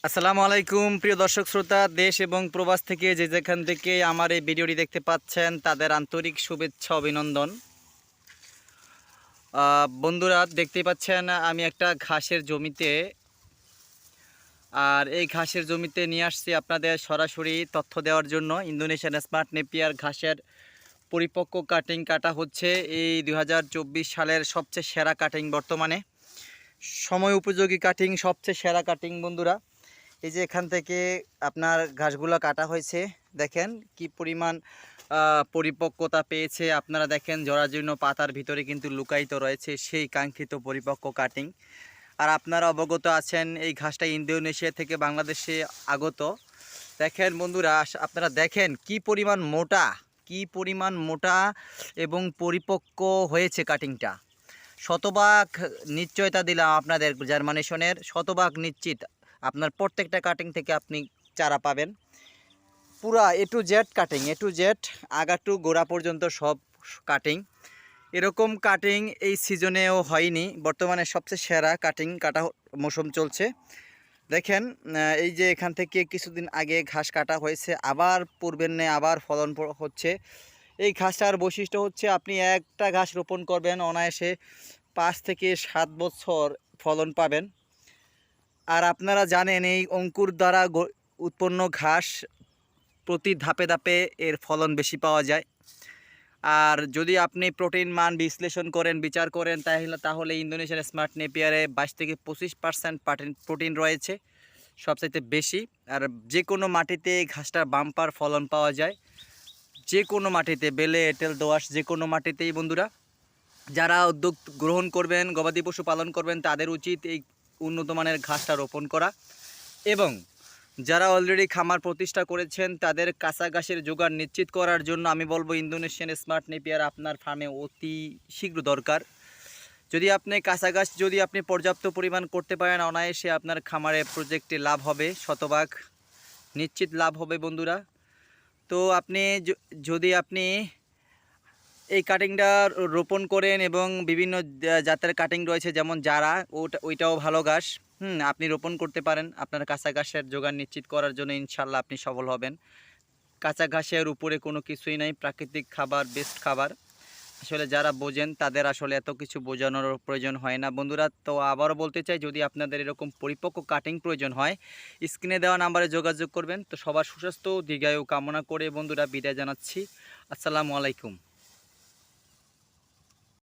আসসালামু আলাইকুম প্রিয় দর্শক শ্রোতা, দেশ এবং প্রবাস থেকে যে যেখান থেকে আমার এই ভিডিওটি দেখতে পাচ্ছেন তাদের আন্তরিক শুভেচ্ছা অভিনন্দন। বন্ধুরা, দেখতেই পাচ্ছেন আমি একটা ঘাসের জমিতে, আর এই ঘাসের জমিতে নিয়ে আসছি আপনাদের সরাসরি তথ্য দেওয়ার জন্য। ইন্দোনেশিয়ান স্মার্ট নেপিয়ার ঘাসের পরিপক্ক কাটিং কাটা হচ্ছে। এই 2024 সালের সবচেয়ে সেরা কাটিং, বর্তমানে সময় উপযোগী কাটিং, সবচেয়ে সেরা কাটিং। বন্ধুরা, এই যে এখান থেকে আপনার ঘাসগুলো কাটা হয়েছে, দেখেন কি পরিমাণ পরিপক্কতা পেয়েছে। আপনারা দেখেন জরাজীর্ণ পাতার ভিতরে কিন্তু লুকায়িত রয়েছে সেই কাঙ্ক্ষিত পরিপক্ক কাটিং। আর আপনারা অবগত আছেন এই ঘাসটা ইন্দোনেশিয়া থেকে বাংলাদেশে আগত। দেখেন বন্ধুরা, আপনারা দেখেন কি পরিমাণ মোটা এবং পরিপক্ক হয়েছে কাটিংটা। শতভাগ নিশ্চয়তা দিলাম আপনাদের, জার্মানেশনের শতভাগ নিশ্চিত আপনার প্রত্যেকটা কাটিং থেকে আপনি চারা পাবেন। পুরা এ to Z cutting, A to Z, Aga two গোড়া পর্যন্ত সব কাটিং। এরকম কাটিং এই সিজনেও হয়নি। বর্তমানে সবচেয়ে সেরা কাটিং কাটা মৌসুম চলছে। দেখেন এই যে এখান থেকে কিছুদিন আগে ঘাস কাটা হয়েছে, আবার পূর্বের ন্যায় আবার ফলন হচ্ছে। এই ঘাসটার বৈশিষ্ট্য হচ্ছে আপনি একটা ঘাস রোপণ করবেন, অনায়াসে 5 থেকে 7 বছর ফলন পাবেন। আর আপনারা জানেন এই অঙ্কুর দ্বারা উৎপন্ন ঘাস প্রতি ধাপে ধাপে এর ফলন বেশি পাওয়া যায়। আর যদি আপনি প্রোটিন মান বিশ্লেষণ করেন, বিচার করেন, তাহলে ইন্দোনেশিয়ান স্মার্ট নেপিয়ারে 22 থেকে 25% প্রোটিন রয়েছে, সবচাইতে বেশি। আর যে কোনো মাটিতে ঘাসটার বাম্পার ফলন পাওয়া যায়, যে কোনো মাটিতে, বেলে, এঁটেল, দোআঁশ, যে কোনো মাটিতেই। বন্ধুরা, যারা উদ্যোগ গ্রহণ করবেন, গবাদি পশু পালন করবেন, তাদের উচিত এই উন্নত মানের ঘাসটা রোপণ করা। এবং যারা অলরেডি খামার প্রতিষ্ঠা করেছেন তাদের কাঁচা ঘাসের জোগাড় নিশ্চিত করার জন্য আমি বলবো ইন্দোনেশিয়ান স্মার্ট নেপিয়ার আপনার ফার্মে অতি শীঘ্র দরকার। যদি আপনি কাঁচা ঘাস যদি আপনি পর্যাপ্ত পরিমাণ করতে পারেন, অনায়াসে আপনার খামারে প্রজেক্টে লাভ হবে, শতভাগ নিশ্চিত লাভ হবে। বন্ধুরা, তো আপনি যদি আপনি এই কাটিংটা রোপণ করেন এবং বিভিন্ন জাতের কাটিং রয়েছে, যেমন যারা ওইটাও ভালো ঘাস, আপনি রোপণ করতে পারেন আপনার কাঁচা ঘাসের জোগান নিশ্চিত করার জন্য। ইনশাল্লাহ আপনি সফল হবেন। কাঁচা ঘাসের উপরে কোনো কিছুই নাই, প্রাকৃতিক খাবার, বেস্ট খাবার। আসলে যারা বোঝেন তাদের আসলে এত কিছু বোঝানোর প্রয়োজন হয় না। বন্ধুরা, তো আবারও বলতে চাই, যদি আপনাদের এরকম পরিপক্ক কাটিং প্রয়োজন হয়, স্ক্রিনে দেওয়া নাম্বারে যোগাযোগ করবেন। তো সবার সুস্বাস্থ্য দীর্ঘায়ু কামনা করে বন্ধুরা বিদায় জানাচ্ছি। আসসালামু আলাইকুম।